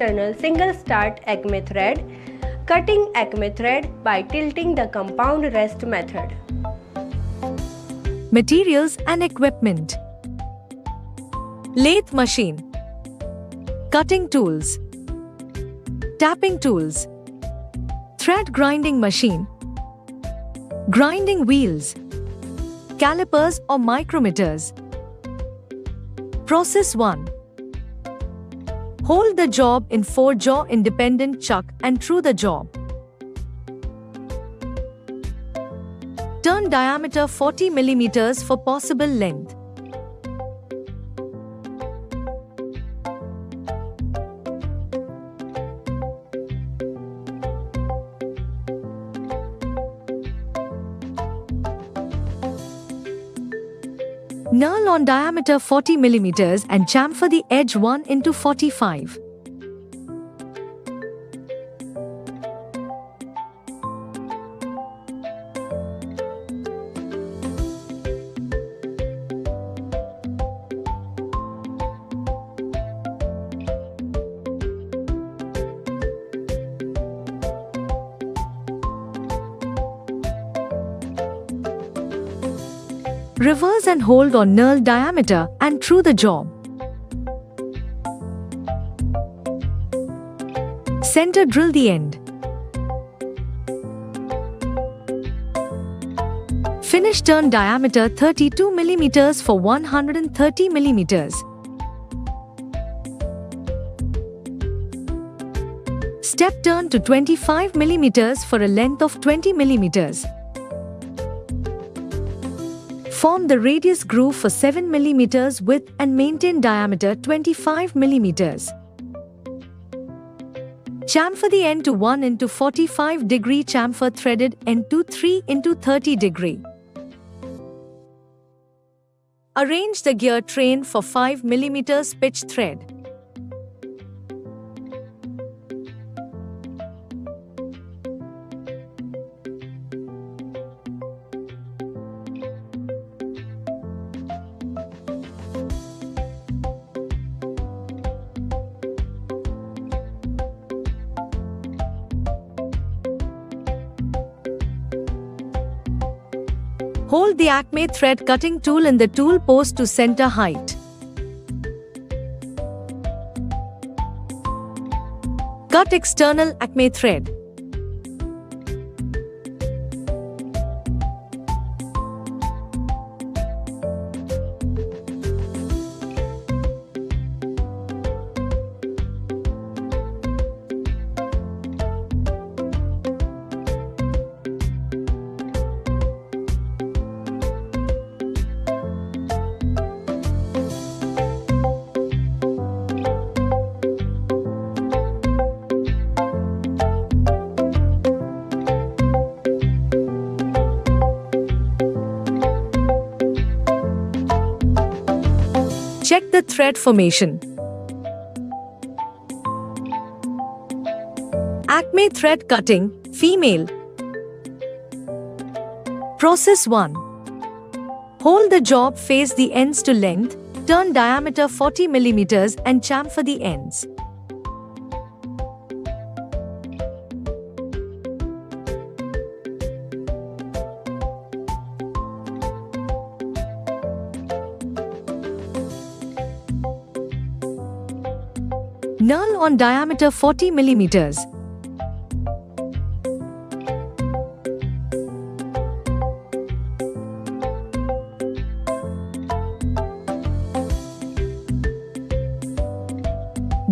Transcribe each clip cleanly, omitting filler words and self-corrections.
external single start Acme thread, cutting Acme thread by tilting the compound rest method. Materials and equipment. Lathe machine, cutting tools, tapping tools, thread grinding machine, grinding wheels, calipers or micrometers. Process 1. Hold the job in 4-jaw independent chuck and through the job. Turn diameter 40 mm for possible length. Knurl on diameter 40 mm and chamfer the edge 1 into 45. Reverse and hold on knurl diameter and through the job. Center drill the end. Finish turn diameter 32 mm for 130 mm. Step turn to 25 mm for a length of 20 mm. Form the radius groove for 7 mm width and maintain diameter 25 mm. Chamfer the end to 1 into 45 degree chamfer threaded end to 3 into 30 degree. Arrange the gear train for 5 mm pitch thread. Hold the Acme thread cutting tool in the tool post to center height. Cut external Acme thread. Check the thread formation. Acme thread cutting, female. Process 1. Hold the job face the ends to length, turn diameter 40 mm and chamfer the ends. Knurl on diameter 40 mm.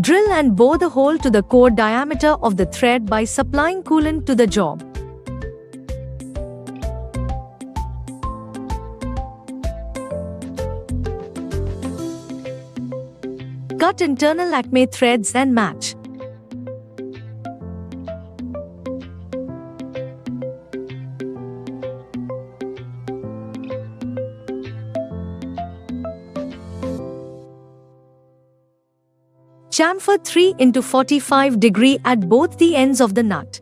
Drill and bore the hole to the core diameter of the thread by supplying coolant to the job. Cut internal Acme threads and match. Chamfer 3 into 45 degree at both the ends of the nut.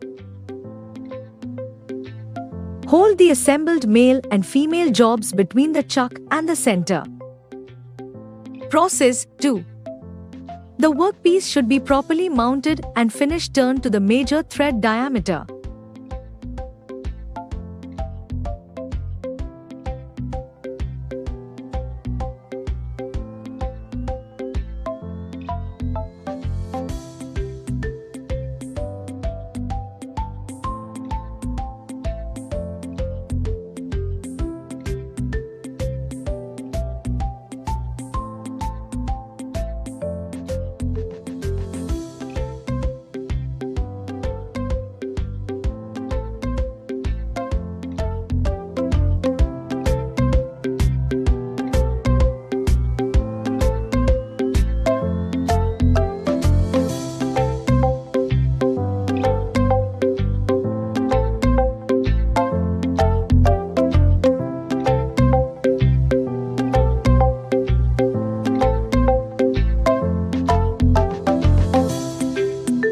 Hold the assembled male and female jobs between the chuck and the center. Process 2. The workpiece should be properly mounted and finish turned to the major thread diameter.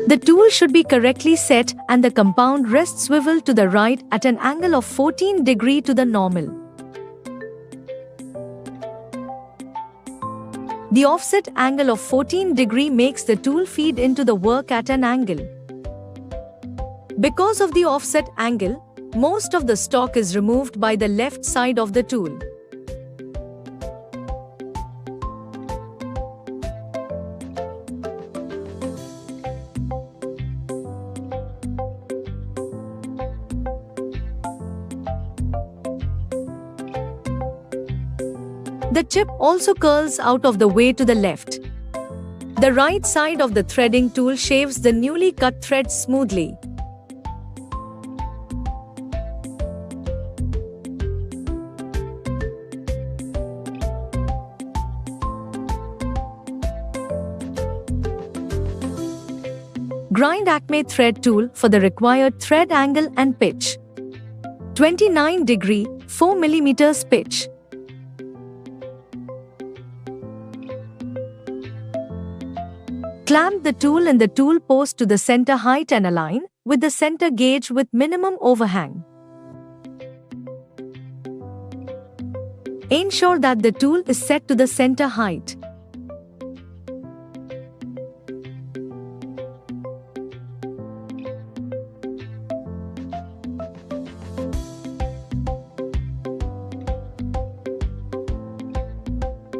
The tool should be correctly set and the compound rest swivel to the right at an angle of 14 degrees to the normal. The offset angle of 14 degrees makes the tool feed into the work at an angle. Because of the offset angle, most of the stock is removed by the left side of the tool. The tip also curls out of the way to the left. The right side of the threading tool shaves the newly cut threads smoothly. Grind Acme thread tool for the required thread angle and pitch. 29 degree, 4 mm pitch. Clamp the tool in the tool post to the center height and align with the center gauge with minimum overhang. Ensure that the tool is set to the center height.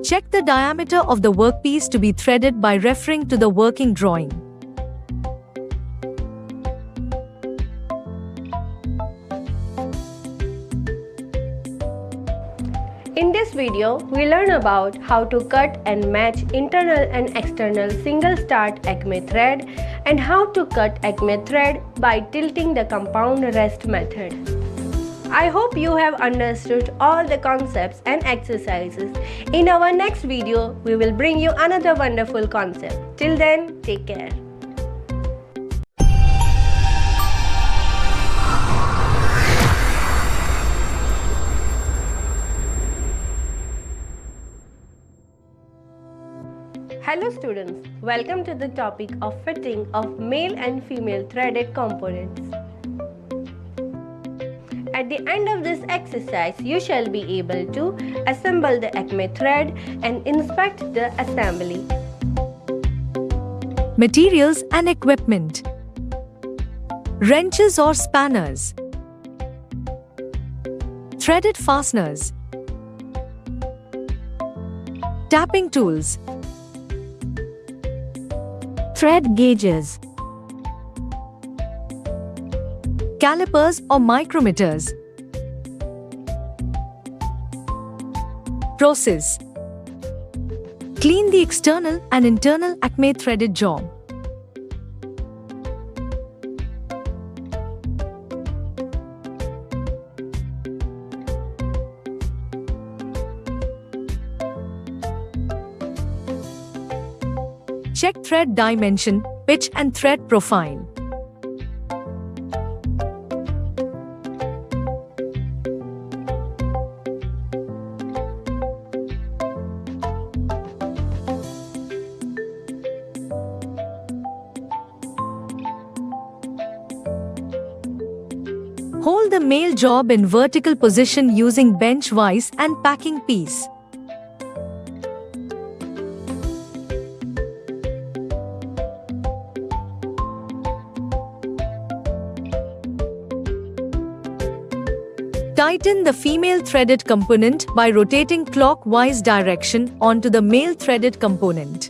Check the diameter of the workpiece to be threaded by referring to the working drawing. In this video, we learn about how to cut and match internal and external single start Acme thread and how to cut Acme thread by tilting the compound rest method. I hope you have understood all the concepts and exercises. In our next video, we will bring you another wonderful concept. Till then, take care. Hello students, welcome to the topic of fitting of male and female threaded components. At the end of this exercise, you shall be able to assemble the Acme thread and inspect the assembly. Materials and equipment. Wrenches or spanners. Threaded fasteners. Tapping tools. Thread gauges. Calipers or micrometers. Process. Clean the external and internal Acme threaded job. Check thread dimension, pitch and thread profile. Hold the male job in vertical position using bench vise and packing piece. Tighten the female threaded component by rotating clockwise direction onto the male threaded component.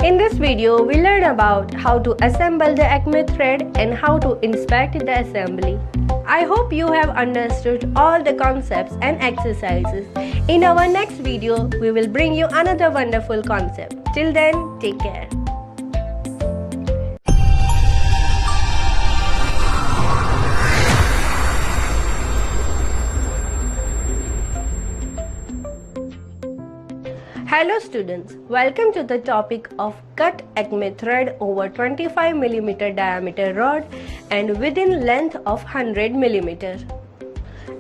In this video, we learn about how to assemble the Acme thread and how to inspect the assembly. I hope you have understood all the concepts and exercises. In our next video, we will bring you another wonderful concept. Till then, take care. Hello students, welcome to the topic of cut Acme thread over 25 mm diameter rod and within length of 100 mm.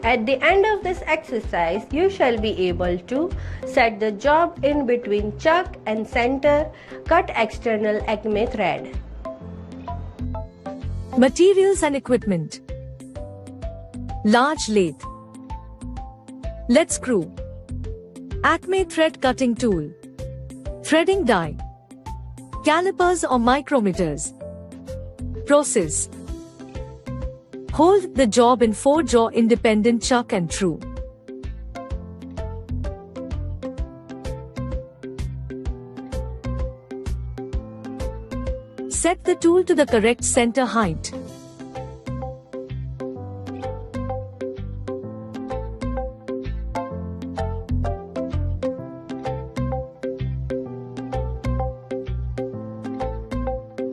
At the end of this exercise, you shall be able to set the job in between chuck and center cut external Acme thread. Materials and equipment. Large lathe. Lead screw. Acme thread cutting tool. Threading die. Calipers or micrometers. Process. Hold the job in 4-jaw independent chuck and through. Set the tool to the correct center height.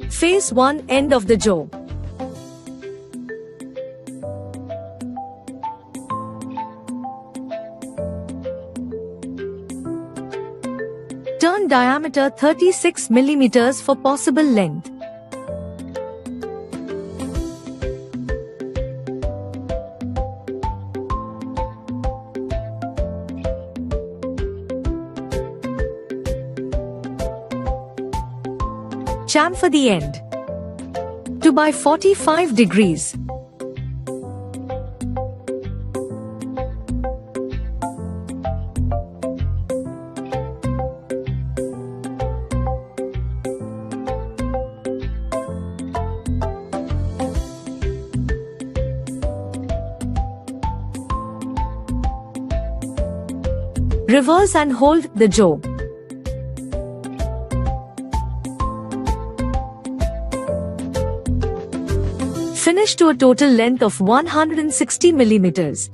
Face one end of the job. Turn diameter 36 mm for possible length. Chamfer the end to by 45 degrees. Reverse and hold the job. Finish to a total length of 160 mm.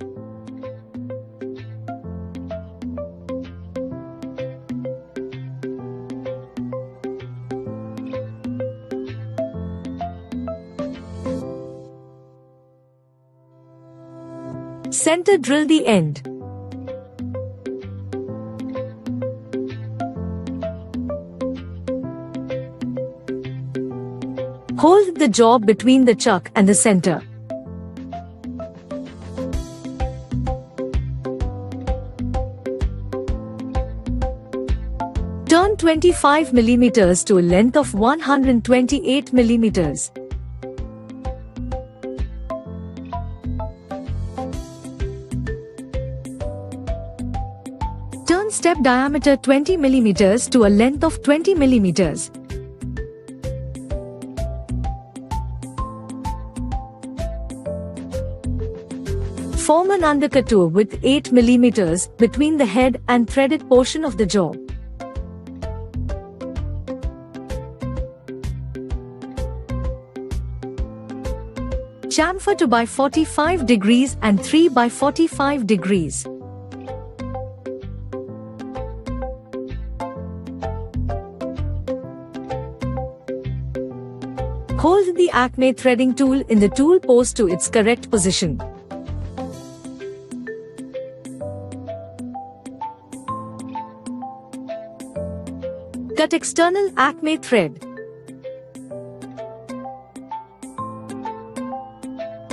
Center drill the end. Hold the job between the chuck and the center. Turn 25 mm to a length of 128 mm. Turn step diameter 20 mm to a length of 20 mm. Form an undercutter with 8 mm between the head and threaded portion of the job. chamfer 2 by 45 degrees and 3 by 45 degrees. Hold the Acme threading tool in the tool post to its correct position. Cut external Acme thread.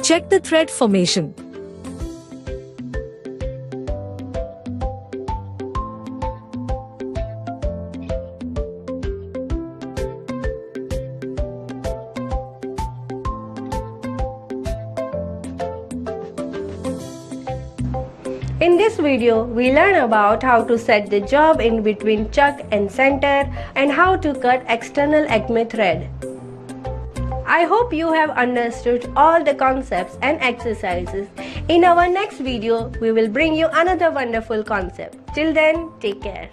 Check the thread formation. In this video, we learn about how to set the job in between chuck and center and how to cut external acme thread. I hope you have understood all the concepts and exercises. In our next video, we will bring you another wonderful concept. Till then, take care.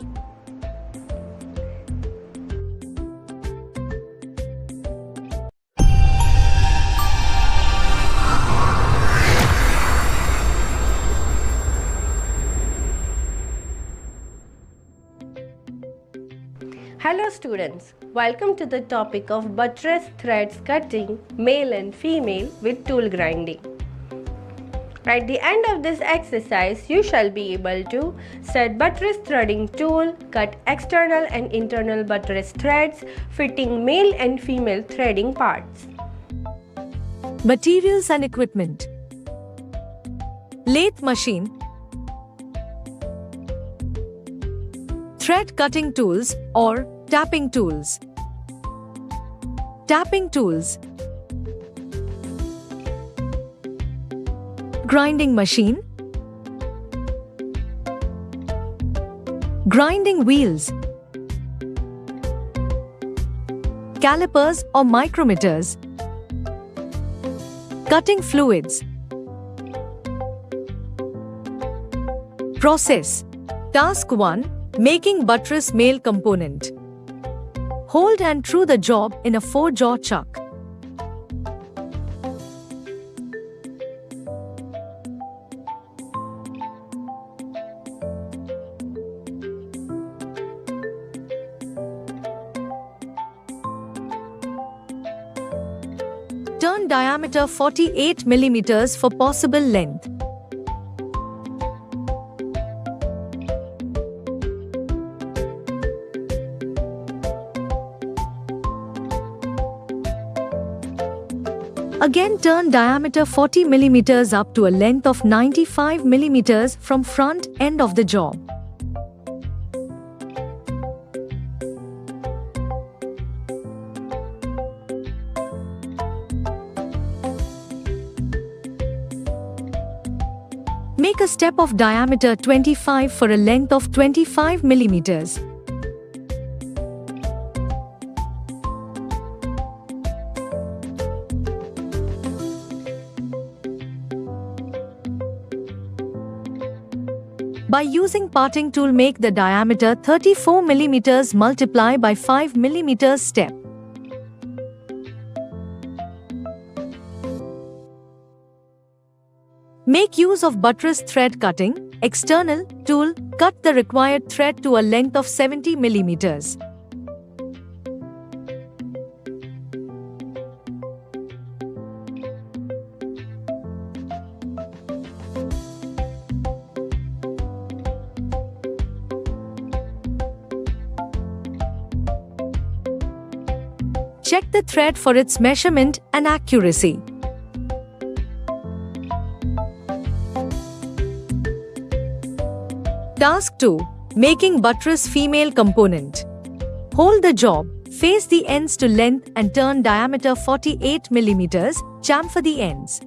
Hello students, welcome to the topic of buttress threads cutting male and female with tool grinding. At the end of this exercise, you shall be able to set buttress threading tool, cut external and internal buttress threads, fitting male and female threading parts. Materials and equipment. Lathe machine. Thread cutting tools or tapping tools. Tapping tools. Grinding machine. Grinding wheels. Calipers or micrometers. Cutting fluids. Process. Task 1. Making buttress male component. Hold and true the job in a 4-jaw chuck. Turn diameter 48 mm for possible length. Again turn diameter 40 mm up to a length of 95 mm from front end of the job. Make a step of diameter 25 for a length of 25 mm. By using parting tool, make the diameter 34 mm, multiply by 5 mm step. Make use of buttress thread cutting. External tool, cut the required thread to a length of 70 mm. Check the thread for its measurement and accuracy. Task 2. Making buttress female component. Hold the job, face the ends to length and turn diameter 48 mm, chamfer the ends.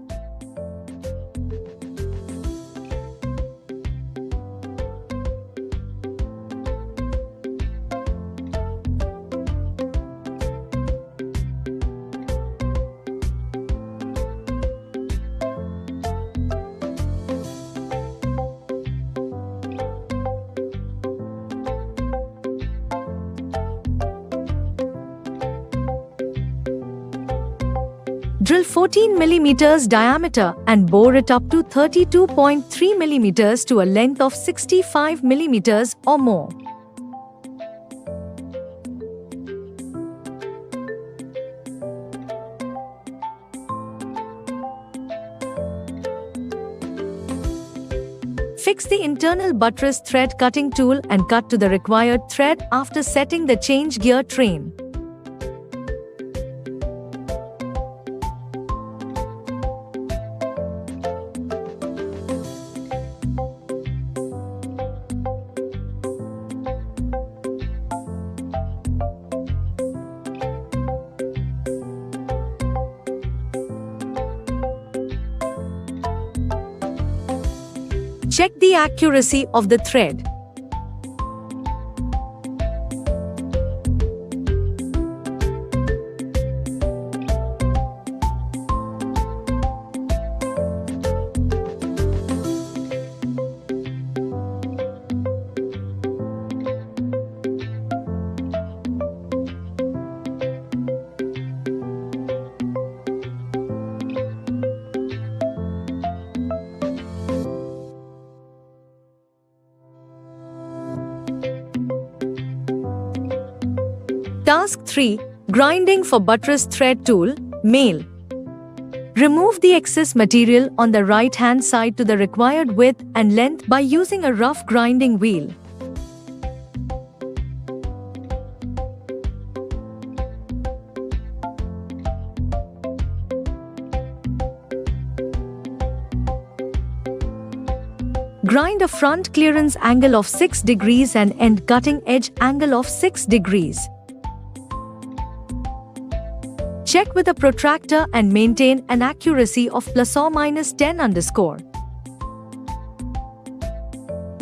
Drill 14 mm diameter and bore it up to 32.3 mm to a length of 65 mm or more. Fix the internal buttress thread cutting tool and cut to the required thread after setting the change gear train. Check the accuracy of the thread. Task 3. Grinding for buttress thread tool, male. Remove the excess material on the right-hand side to the required width and length by using a rough grinding wheel. Grind a front clearance angle of 6 degrees and end cutting edge angle of 6 degrees. Check with a protractor and maintain an accuracy of ±10 _.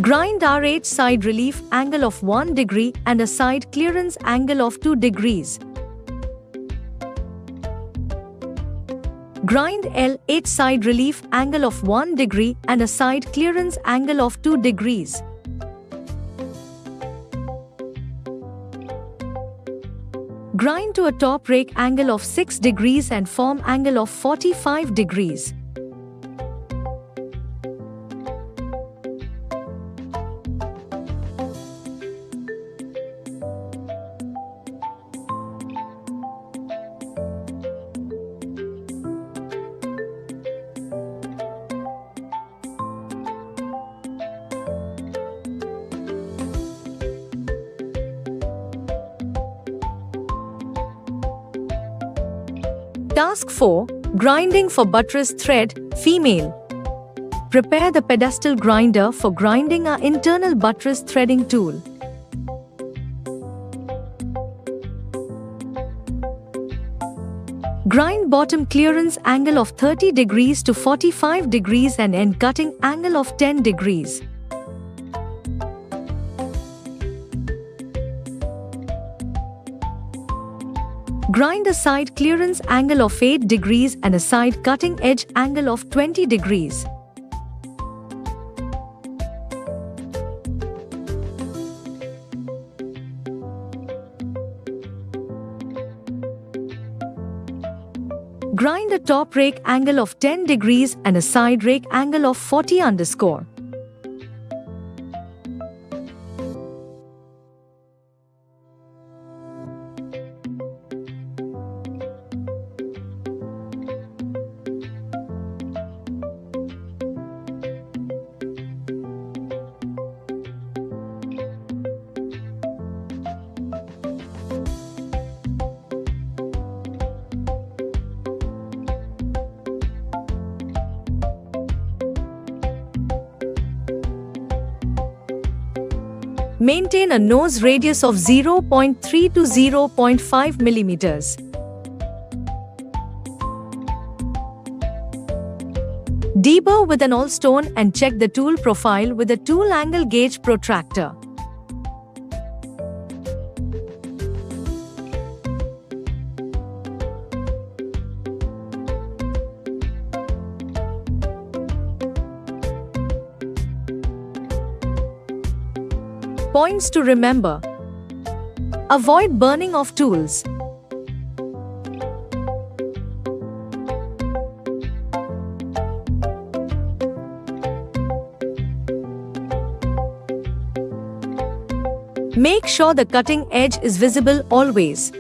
Grind RH side relief angle of 1 degree and a side clearance angle of 2 degrees. Grind LH side relief angle of 1 degree and a side clearance angle of 2 degrees. Grind to a top rake angle of 6 degrees and form angle of 45 degrees. Task 4. Grinding for buttress thread, female. Prepare the pedestal grinder for grinding our internal buttress threading tool. Grind bottom clearance angle of 30 degrees to 45 degrees and end cutting angle of 10 degrees. Grind a side clearance angle of 8 degrees and a side cutting edge angle of 20 degrees. Grind a top rake angle of 10 degrees and a side rake angle of 40 _. Maintain a nose radius of 0.3 to 0.5 millimeters. Deburr with an allstone and check the tool profile with a tool angle gauge protractor. Points to remember. Avoid burning of tools. Make sure the cutting edge is visible always.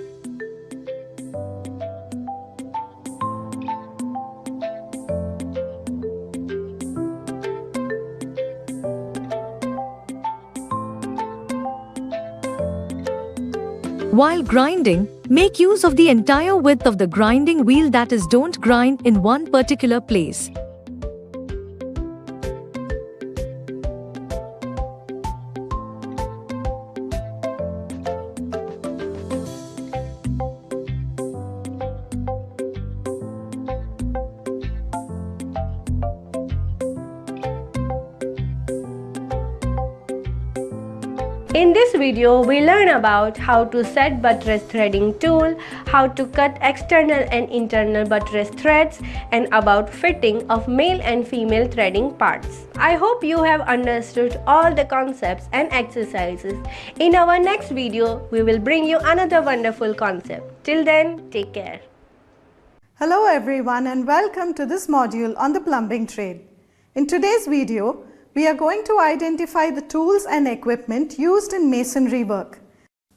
While grinding, make use of the entire width of the grinding wheel, that is, don't grind in one particular place. In this video, we learn about how to set buttress threading tool, how to cut external and internal buttress threads, and about fitting of male and female threading parts. I hope you have understood all the concepts and exercises. In our next video, we will bring you another wonderful concept. Till then, take care. Hello everyone and welcome to this module on the plumbing trade. In today's video, we are going to identify the tools and equipment used in masonry work.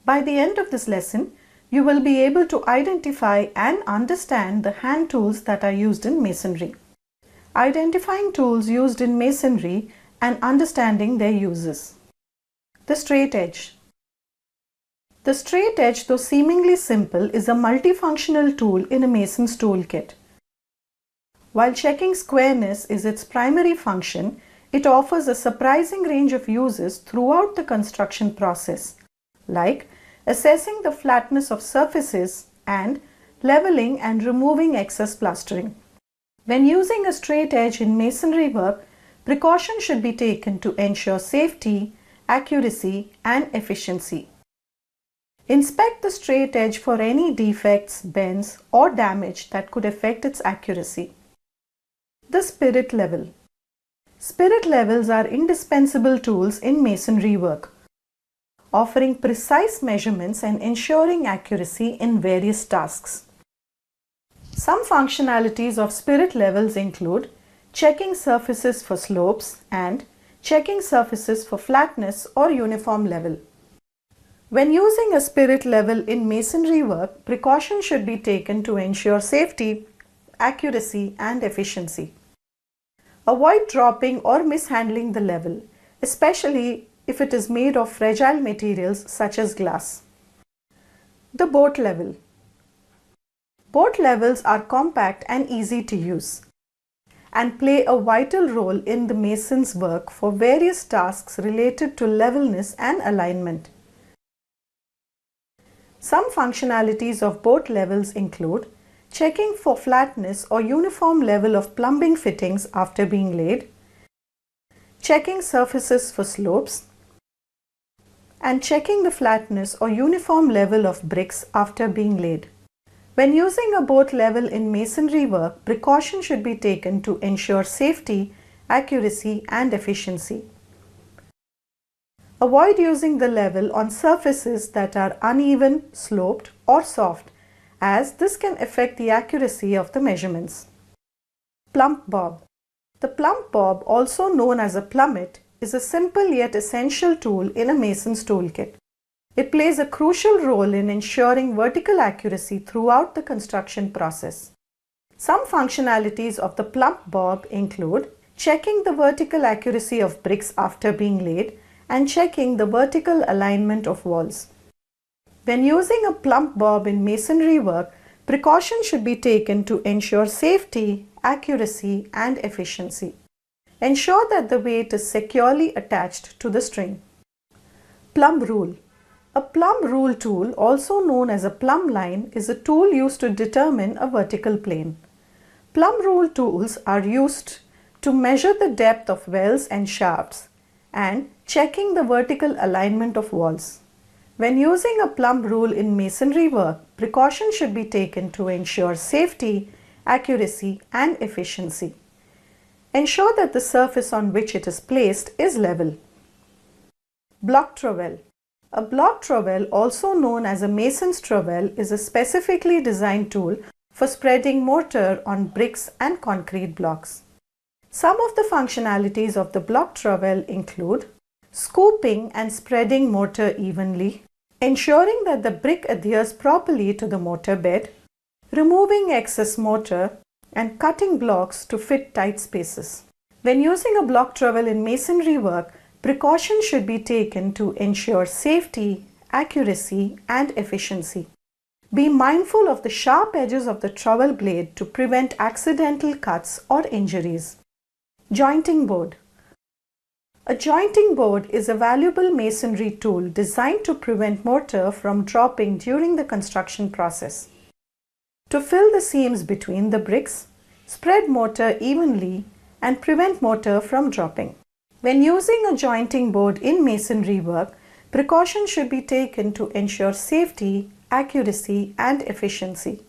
By the end of this lesson, you will be able to identify and understand the hand tools that are used in masonry. Identifying tools used in masonry and understanding their uses. The straight edge. The straight edge, though seemingly simple, is a multifunctional tool in a mason's toolkit. While checking squareness is its primary function, it offers a surprising range of uses throughout the construction process, like assessing the flatness of surfaces and leveling and removing excess plastering. When using a straight edge in masonry work, precaution should be taken to ensure safety, accuracy, and efficiency. Inspect the straight edge for any defects, bends, or damage that could affect its accuracy. The spirit level. Spirit levels are indispensable tools in masonry work, offering precise measurements and ensuring accuracy in various tasks. Some functionalities of spirit levels include checking surfaces for slopes and checking surfaces for flatness or uniform level. When using a spirit level in masonry work, precaution should be taken to ensure safety, accuracy, and efficiency. Avoid dropping or mishandling the level, especially if it is made of fragile materials such as glass. The boat level. Boat levels are compact and easy to use and play a vital role in the mason's work for various tasks related to levelness and alignment. Some functionalities of boat levels include checking for flatness or uniform level of plumbing fittings after being laid, checking surfaces for slopes, and checking the flatness or uniform level of bricks after being laid. When using a boat level in masonry work, precaution should be taken to ensure safety, accuracy, and efficiency. Avoid using the level on surfaces that are uneven, sloped, or soft, as this can affect the accuracy of the measurements. Plumb bob. The plumb bob, also known as a plummet, is a simple yet essential tool in a mason's toolkit. It plays a crucial role in ensuring vertical accuracy throughout the construction process. Some functionalities of the plumb bob include checking the vertical accuracy of bricks after being laid and checking the vertical alignment of walls. When using a plumb bob in masonry work, precaution should be taken to ensure safety, accuracy, and efficiency. Ensure that the weight is securely attached to the string. Plumb rule. A plumb rule tool, also known as a plumb line, is a tool used to determine a vertical plane. Plumb rule tools are used to measure the depth of wells and shafts and checking the vertical alignment of walls. When using a plumb rule in masonry work, precaution should be taken to ensure safety, accuracy, and efficiency. Ensure that the surface on which it is placed is level. Block trowel. A block trowel, also known as a mason's trowel, is a specifically designed tool for spreading mortar on bricks and concrete blocks. Some of the functionalities of the block trowel include scooping and spreading mortar evenly, ensuring that the brick adheres properly to the mortar bed, removing excess mortar, and cutting blocks to fit tight spaces. When using a block trowel in masonry work, precautions should be taken to ensure safety, accuracy, and efficiency. Be mindful of the sharp edges of the trowel blade to prevent accidental cuts or injuries. Jointing board. A jointing board is a valuable masonry tool designed to prevent mortar from dropping during the construction process. To fill the seams between the bricks, spread mortar evenly and prevent mortar from dropping. When using a jointing board in masonry work, precautions should be taken to ensure safety, accuracy, and efficiency.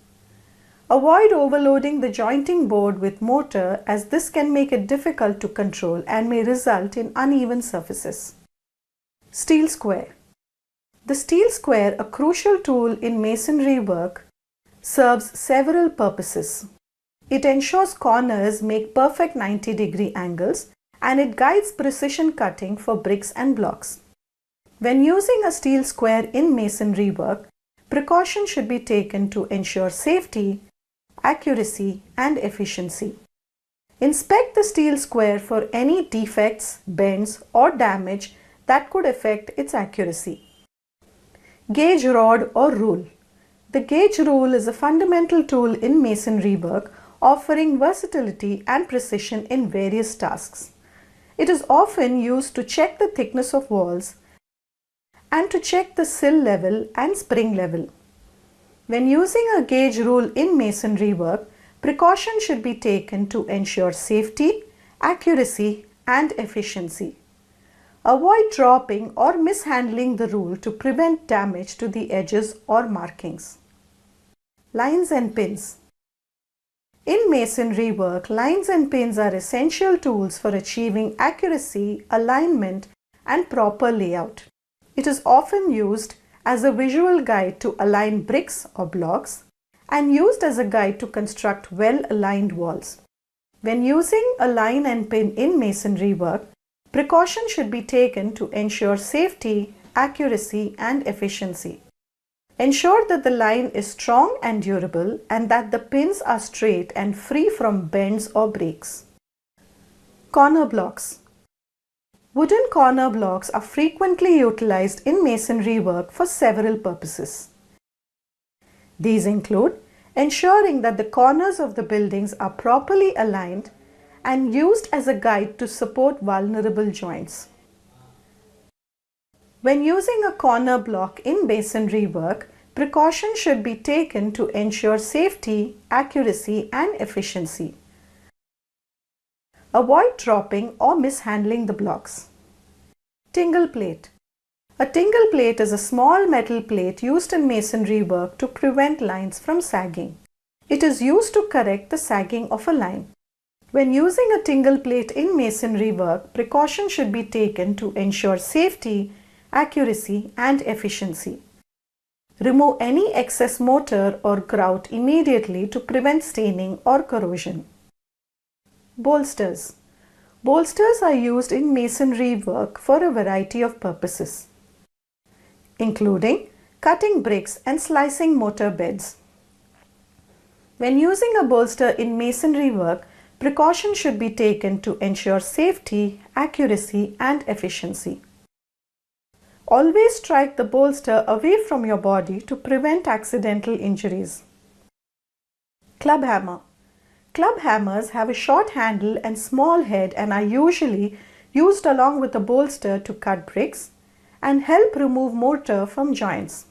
Avoid overloading the jointing board with mortar, as this can make it difficult to control and may result in uneven surfaces. Steel square. The steel square, a crucial tool in masonry work, serves several purposes. It ensures corners make perfect 90-degree angles, and it guides precision cutting for bricks and blocks. When using a steel square in masonry work, precautions should be taken to ensure safety, accuracy, and efficiency. Inspect the steel square for any defects, bends, or damage that could affect its accuracy. Gauge rod or rule. The gauge rule is a fundamental tool in masonry work, offering versatility and precision in various tasks. It is often used to check the thickness of walls and to check the sill level and spring level. When using a gauge rule in masonry work, precautions should be taken to ensure safety, accuracy, and efficiency. Avoid dropping or mishandling the rule to prevent damage to the edges or markings. Lines and pins. In masonry work, lines and pins are essential tools for achieving accuracy, alignment, and proper layout. It is often used as a visual guide to align bricks or blocks and used as a guide to construct well-aligned walls. When using a line and pin in masonry work, precautions should be taken to ensure safety, accuracy, and efficiency. Ensure that the line is strong and durable and that the pins are straight and free from bends or breaks. Corner blocks. Wooden corner blocks are frequently utilized in masonry work for several purposes. These include ensuring that the corners of the buildings are properly aligned and used as a guide to support vulnerable joints. When using a corner block in masonry work, precautions should be taken to ensure safety, accuracy, and efficiency. Avoid dropping or mishandling the blocks. Tingle plate. A tingle plate is a small metal plate used in masonry work to prevent lines from sagging. It is used to correct the sagging of a line. When using a tingle plate in masonry work, precautions should be taken to ensure safety, accuracy, and efficiency. Remove any excess mortar or grout immediately to prevent staining or corrosion. Bolsters. Bolsters are used in masonry work for a variety of purposes, including cutting bricks and slicing mortar beds. When using a bolster in masonry work, precautions should be taken to ensure safety, accuracy, and efficiency. Always strike the bolster away from your body to prevent accidental injuries. Club hammer. Club hammers have a short handle and small head and are usually used along with a bolster to cut bricks and help remove mortar from joints.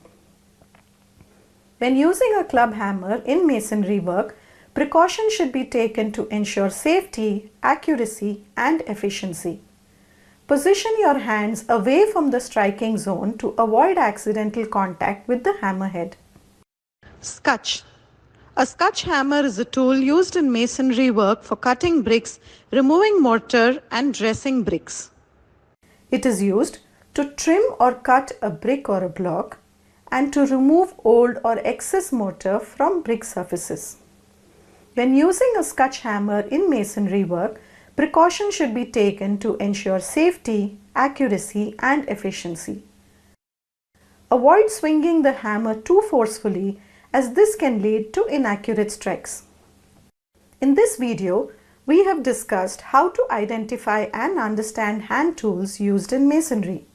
When using a club hammer in masonry work, precautions should be taken to ensure safety, accuracy, and efficiency. Position your hands away from the striking zone to avoid accidental contact with the hammerhead. Scutch. A scutch hammer is a tool used in masonry work for cutting bricks, removing mortar, and dressing bricks. It is used to trim or cut a brick or a block and to remove old or excess mortar from brick surfaces. When using a scutch hammer in masonry work, precautions should be taken to ensure safety, accuracy and efficiency. Avoid swinging the hammer too forcefully as this can lead to inaccurate strikes. In this video, we have discussed how to identify and understand hand tools used in masonry.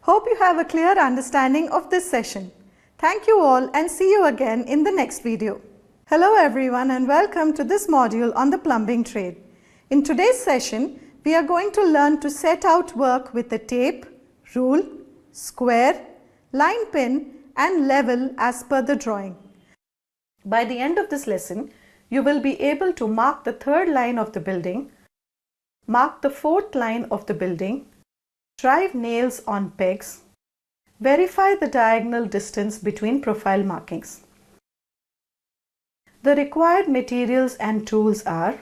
Hope you have a clear understanding of this session. Thank you all and see you again in the next video. Hello everyone and welcome to this module on the plumbing trade. In today's session, we are going to learn to set out work with a tape, rule, square, line pin and level as per the drawing. By the end of this lesson, you will be able to mark the third line of the building, mark the fourth line of the building, drive nails on pegs, verify the diagonal distance between profile markings. The required materials and tools are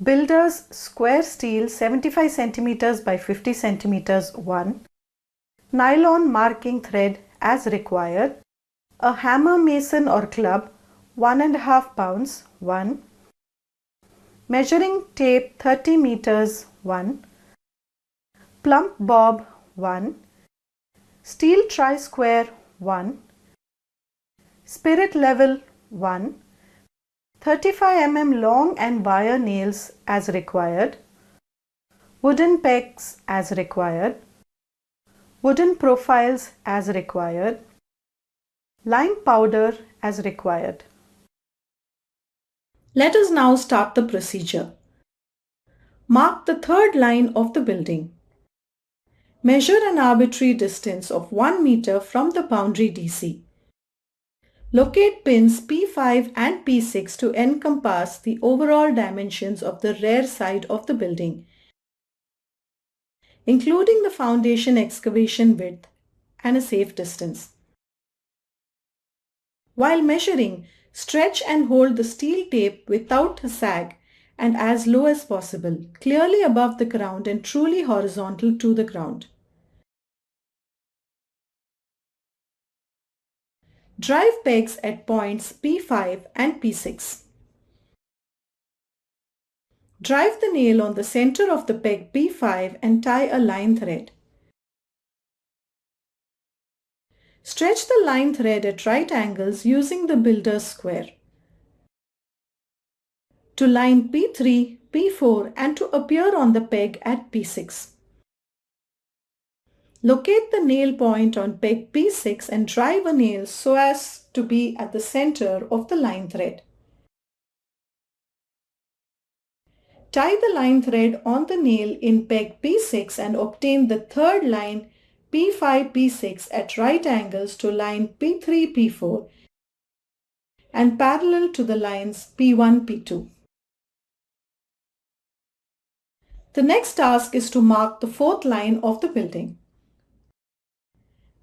builder's square steel 75 cm by 50 cm 1, nylon marking thread as required, a hammer mason or club 1.5 pounds 1, measuring tape 30 meters 1, plumb bob 1, steel tri-square 1, spirit level 1, 35 mm long and wire nails as required, wooden pegs as required, wooden profiles as required, lime powder as required. Let us now start the procedure. Mark the third line of the building. Measure an arbitrary distance of 1 meter from the boundary DC. Locate pins P5 and P6 to encompass the overall dimensions of the rear side of the building, including the foundation excavation width and a safe distance. While measuring, stretch and hold the steel tape without a sag and as low as possible, clearly above the ground and truly horizontal to the ground. Drive pegs at points P5 and P6. Drive the nail on the center of the peg P5 and tie a line thread. Stretch the line thread at right angles using the builder's square to line P3, P4 and to appear on the peg at P6. Locate the nail point on peg P6 and drive a nail so as to be at the center of the line thread. Tie the line thread on the nail in peg P6 and obtain the third line P5, P6 at right angles to line P3, P4 and parallel to the lines P1, P2. The next task is to mark the fourth line of the building.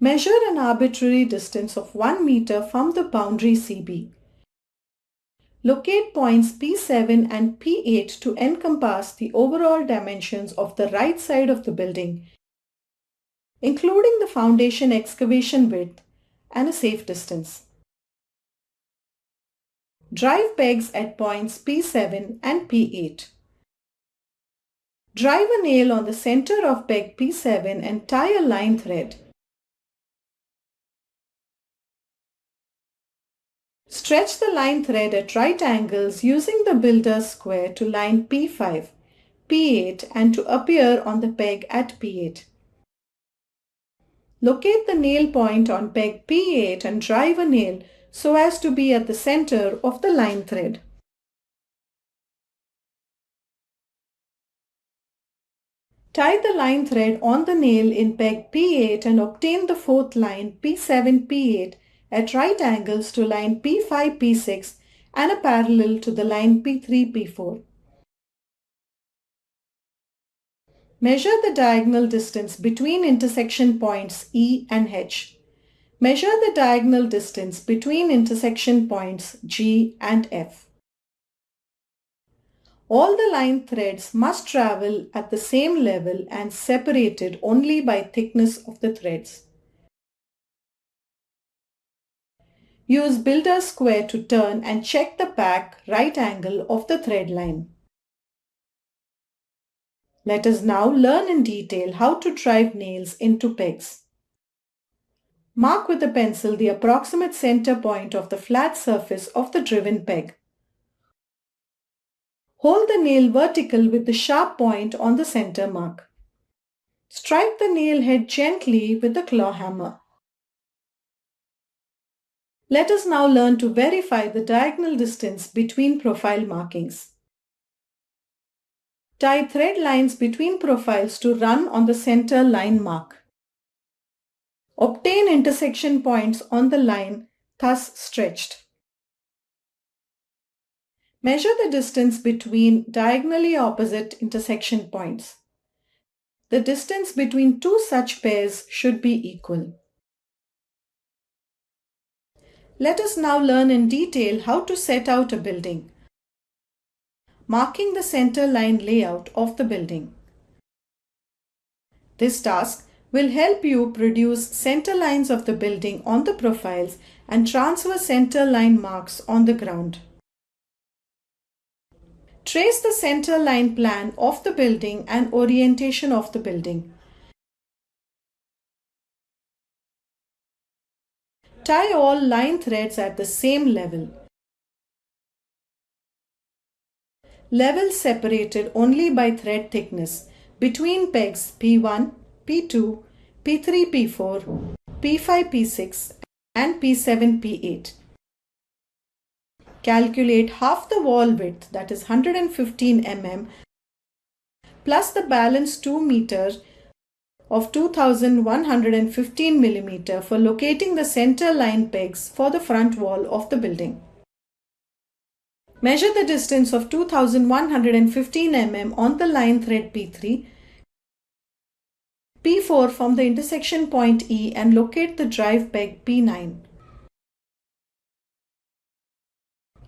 Measure an arbitrary distance of 1 meter from the boundary CB. Locate points P7 and P8 to encompass the overall dimensions of the right side of the building, including the foundation excavation width and a safe distance. Drive pegs at points P7 and P8. Drive a nail on the center of peg P7 and tie a line thread. Stretch the line thread at right angles using the builder's square to line P5, P8 and to appear on the peg at P8. Locate the nail point on peg P8 and drive a nail so as to be at the center of the line thread. Tie the line thread on the nail in peg P8 and obtain the fourth line P7, P8 at right angles to line P5, P6 and a parallel to the line P3, P4. Measure the diagonal distance between intersection points E and H. Measure the diagonal distance between intersection points G and F. All the line threads must travel at the same level and separated only by thickness of the threads. Use builder's square to turn and check the back right angle of the thread line. Let us now learn in detail how to drive nails into pegs. Mark with a pencil the approximate center point of the flat surface of the driven peg. Hold the nail vertical with the sharp point on the center mark. Strike the nail head gently with the claw hammer. Let us now learn to verify the diagonal distance between profile markings. Tie thread lines between profiles to run on the center line mark. Obtain intersection points on the line thus stretched. Measure the distance between diagonally opposite intersection points. The distance between two such pairs should be equal. Let us now learn in detail how to set out a building, marking the center line layout of the building. This task will help you produce center lines of the building on the profiles and transfer center line marks on the ground. Trace the center line plan of the building and orientation of the building. Tie all line threads at the same level. Level separated only by thread thickness between pegs P1, P2, P3, P4, P5, P6 and P7, P8. Calculate half the wall width, that is 115 mm, plus the balance 2 meters of 2115 mm for locating the center line pegs for the front wall of the building. Measure the distance of 2115 mm on the line thread P3, P4 from the intersection point E and locate the drive peg P9.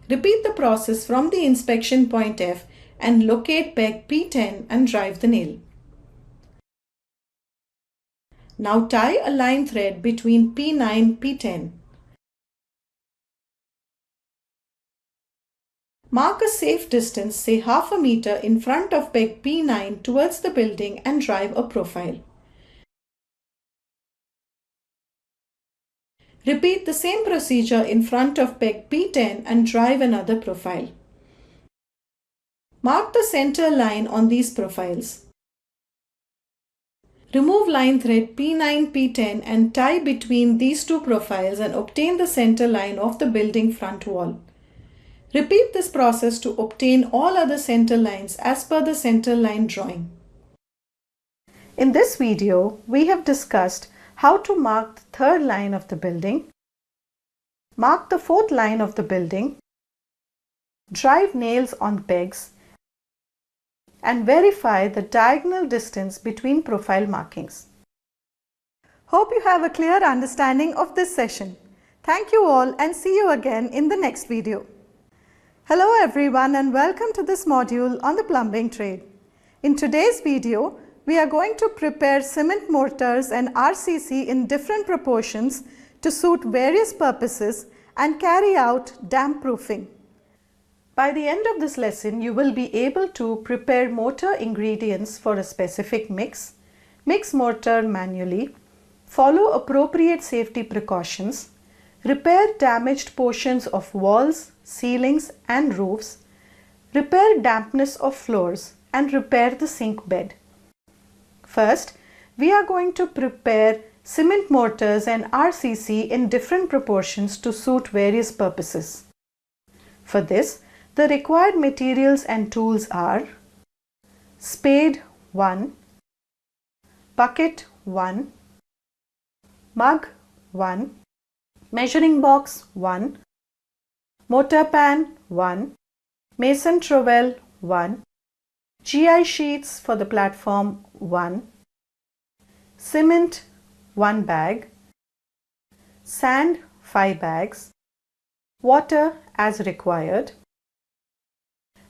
Repeat the process from the inspection point F and locate peg P10 and drive the nail. Now tie a line thread between P9 and P10. Mark a safe distance, say half a meter in front of peg P9 towards the building and drive a profile. Repeat the same procedure in front of peg P10 and drive another profile. Mark the center line on these profiles. Remove line thread P9, P10 and tie between these two profiles and obtain the center line of the building front wall. Repeat this process to obtain all other center lines as per the center line drawing. In this video, we have discussed how to mark the third line of the building, mark the fourth line of the building, drive nails on pegs, and verify the diagonal distance between profile markings. Hope you have a clear understanding of this session. Thank you all and see you again in the next video. Hello everyone and welcome to this module on the plumbing trade. In today's video, we are going to prepare cement mortars and RCC in different proportions to suit various purposes and carry out damp proofing. By the end of this lesson, you will be able to prepare mortar ingredients for a specific mix, mix mortar manually, follow appropriate safety precautions, repair damaged portions of walls, ceilings and roofs, repair dampness of floors and repair the sink bed. First, we are going to prepare cement mortars and RCC in different proportions to suit various purposes. For this, the required materials and tools are spade 1, bucket 1, mug 1, measuring box 1, mortar pan 1, mason trowel 1, GI sheets for the platform 1, cement 1 bag, sand 5 bags, water as required.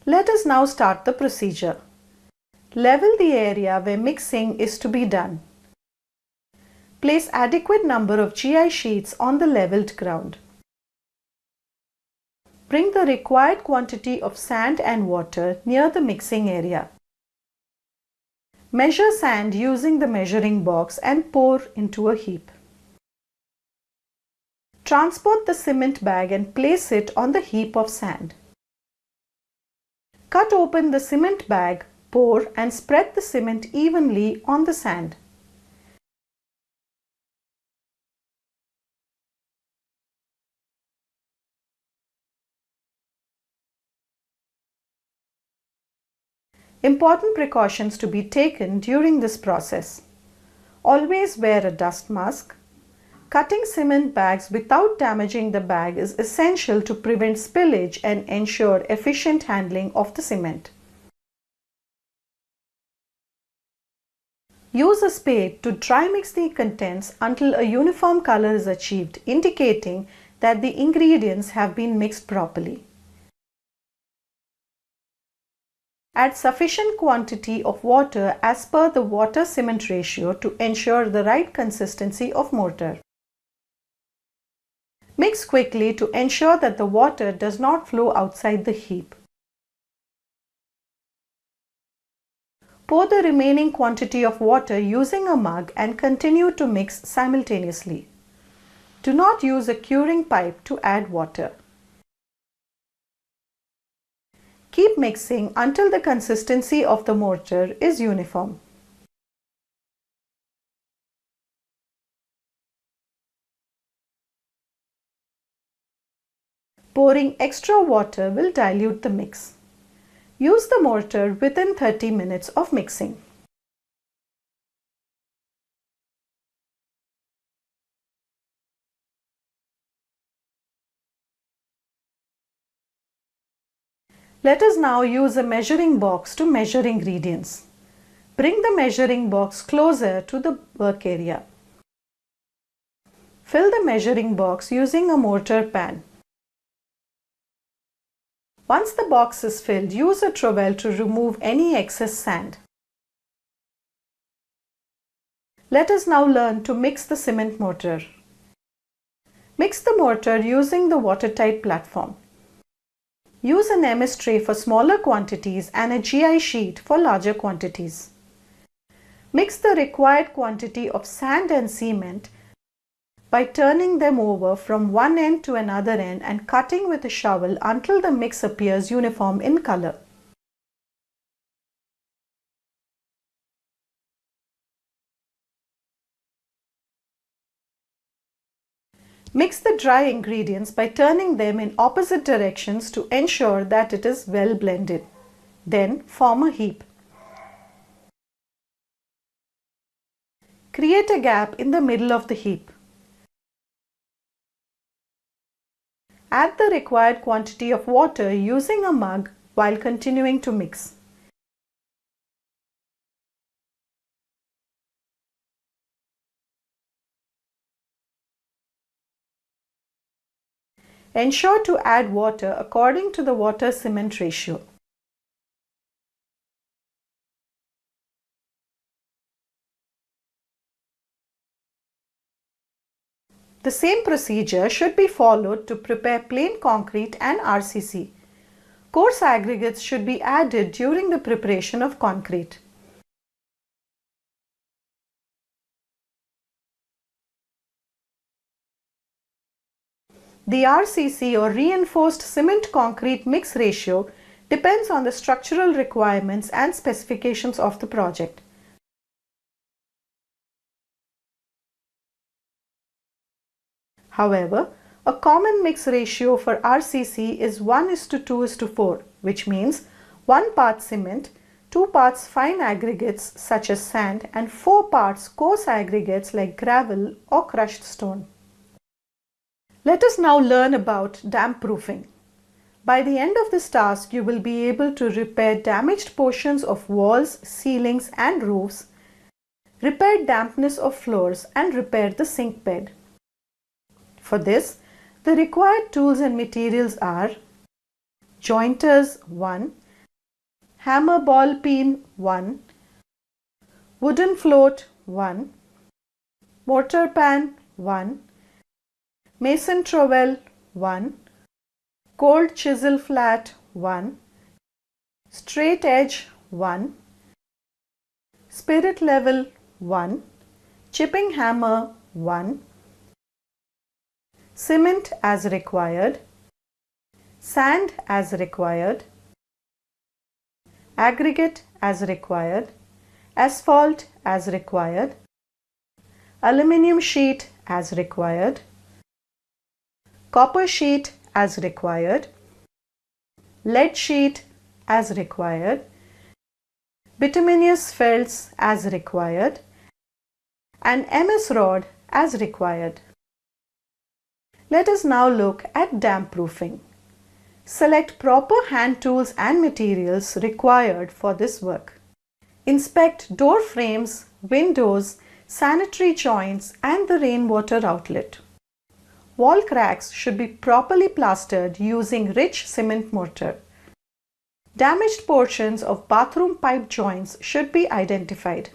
Let us now start the procedure. Level the area where mixing is to be done. Place adequate number of GI sheets on the leveled ground. Bring the required quantity of sand and water near the mixing area. Measure sand using the measuring box and pour into a heap. Transport the cement bag and place it on the heap of sand. Cut open the cement bag, pour and spread the cement evenly on the sand. Important precautions to be taken during this process. Always wear a dust mask. Cutting cement bags without damaging the bag is essential to prevent spillage and ensure efficient handling of the cement. Use a spade to dry mix the contents until a uniform color is achieved, indicating that the ingredients have been mixed properly. Add sufficient quantity of water as per the water-cement ratio to ensure the right consistency of mortar. Mix quickly to ensure that the water does not flow outside the heap. Pour the remaining quantity of water using a mug and continue to mix simultaneously. Do not use a curing pipe to add water. Keep mixing until the consistency of the mortar is uniform. Pouring extra water will dilute the mix. Use the mortar within 30 minutes of mixing. Let us now use a measuring box to measure ingredients. Bring the measuring box closer to the work area. Fill the measuring box using a mortar pan. Once the box is filled, use a trowel to remove any excess sand. Let us now learn to mix the cement mortar. Mix the mortar using the watertight platform. Use an MS tray for smaller quantities and a GI sheet for larger quantities. Mix the required quantity of sand and cement by turning them over from one end to another end and cutting with a shovel until the mix appears uniform in color. Mix the dry ingredients by turning them in opposite directions to ensure that it is well blended. Then form a heap. Create a gap in the middle of the heap. Add the required quantity of water using a mug while continuing to mix. Ensure to add water according to the water-cement ratio. The same procedure should be followed to prepare plain concrete and RCC. Coarse aggregates should be added during the preparation of concrete. The RCC or reinforced cement concrete mix ratio depends on the structural requirements and specifications of the project. However, a common mix ratio for RCC is 1:2:4, which means 1 part cement, 2 parts fine aggregates such as sand and 4 parts coarse aggregates like gravel or crushed stone. Let us now learn about damp proofing. By the end of this task, you will be able to repair damaged portions of walls, ceilings and roofs, repair dampness of floors and repair the sink bed. For this, the required tools and materials are jointers 1, hammer ball peen 1, wooden float 1, mortar pan 1, mason trowel 1, cold chisel flat 1, straight edge 1, spirit level 1, chipping hammer 1, cement as required, sand as required, aggregate as required, asphalt as required, aluminium sheet as required, copper sheet as required, lead sheet as required, bituminous felts as required, and MS rod as required. Let us now look at damp proofing. Select proper hand tools and materials required for this work. Inspect door frames, windows, sanitary joints and the rainwater outlet. Wall cracks should be properly plastered using rich cement mortar. Damaged portions of bathroom pipe joints should be identified.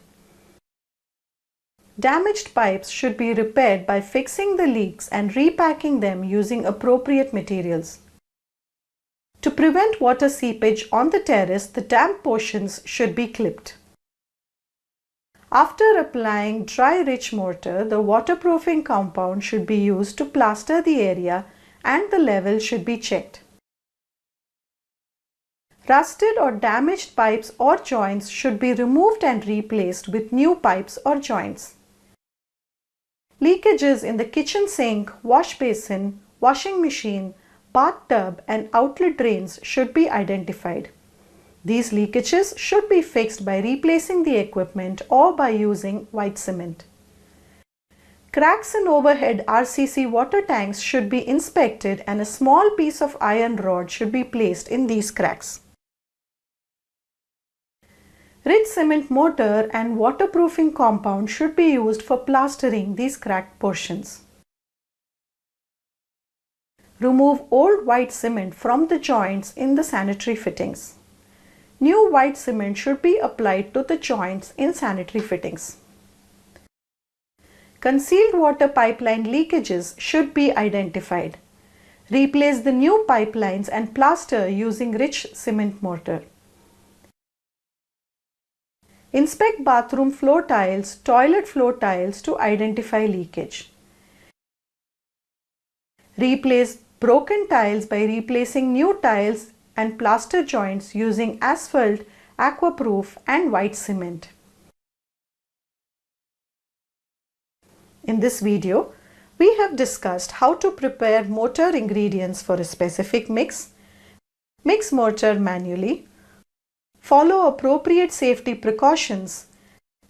Damaged pipes should be repaired by fixing the leaks and repacking them using appropriate materials. To prevent water seepage on the terrace, the damp portions should be clipped. After applying dry rich mortar, the waterproofing compound should be used to plaster the area and the level should be checked. Rusted or damaged pipes or joints should be removed and replaced with new pipes or joints. Leakages in the kitchen sink, wash basin, washing machine, bathtub and outlet drains should be identified. These leakages should be fixed by replacing the equipment or by using white cement. Cracks in overhead RCC water tanks should be inspected and a small piece of iron rod should be placed in these cracks. Rich cement mortar and waterproofing compound should be used for plastering these cracked portions. Remove old white cement from the joints in the sanitary fittings. New white cement should be applied to the joints in sanitary fittings. Concealed water pipeline leakages should be identified. Replace the new pipelines and plaster using rich cement mortar. Inspect bathroom floor tiles, toilet floor tiles to identify leakage. Replace broken tiles by replacing new tiles and plaster joints using asphalt, aquaproof and white cement. In this video, we have discussed how to prepare mortar ingredients for a specific mix, mix mortar manually, follow appropriate safety precautions,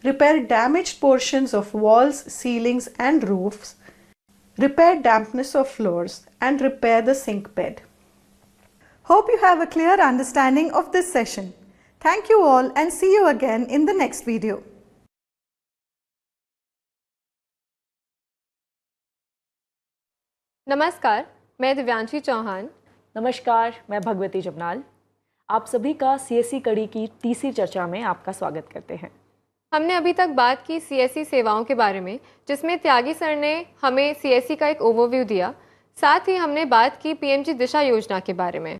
repair damaged portions of walls, ceilings and roofs, repair dampness of floors and repair the sink bed. Hope you have a clear understanding of this session. Thank you all and see you again in the next video. नमस्कार, मैं दिव्यांशी चौहान। नमस्कार, मैं भगवती जबनाल। आप सभी का CSC कड़ी की तीसरी चर्चा में आपका स्वागत करते हैं। हमने अभी तक बात की सीएससी सेवाओं के बारे में, जिसमें त्यागी सर ने हमें सीएससी का एक ओवरव्यू दिया। साथ ही हमने बात की पीएमजी दिशा योजना के बारे में।